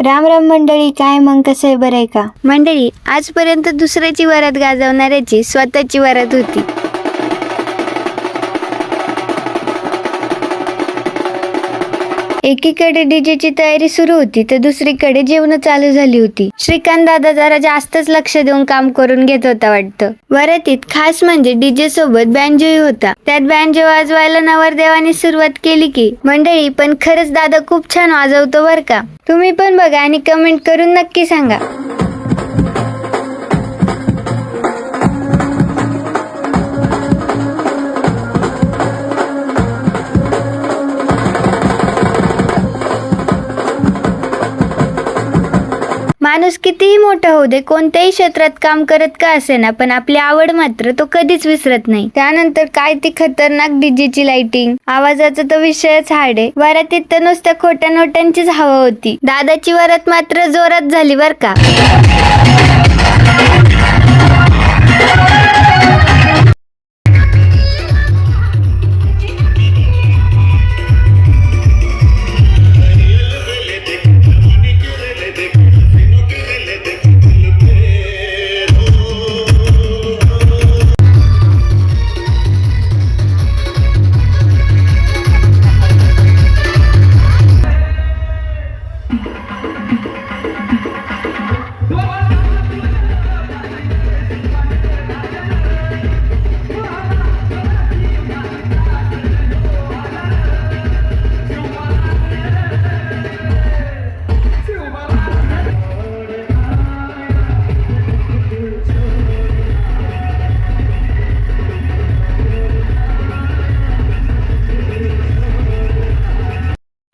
राम राम मंडळी, काय मग कसं आहे, बरं आहे का मंडळी? आजपर्यंत दुसऱ्याची वरात गाजवणाऱ्याची स्वतःची वरात होती. एकीकडे डीजेची तयारी सुरू होती तर दुसरीकडे जेवण चालू झाली होती. श्रीकांत दादा जरा जास्तच लक्ष देऊन काम करून घेत होता वाटतं. वरातीत खास म्हणजे डीजे सोबत बँजोही होता. त्यात बँजो वाजवायला नवरदेवाने सुरुवात केली की मंडळी, पण खरंच दादा खूप छान वाजवतो बर का. तुम्ही पण बघा आणि कमेंट करून नक्की सांगा. माणूस कितीही मोठा होऊ दे, कोणत्याही क्षेत्रात काम करत का असेना, पण आपली आवड मात्र तो कधीच विसरत नाही. त्यानंतर काय ती खतरनाक डीजेची लाइटिंग, आवाजाचा तो विषयच हार्ड आहे. वरातीत तर नुसत्या खोट्या नोटांचीच हवा होती. दादाची वरात मात्र जोरात झाली बर का.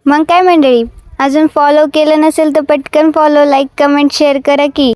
मग काय मंडळी, अजून फॉलो केलं नसेल तर पटकन फॉलो, लाईक, कमेंट, शेअर करा की.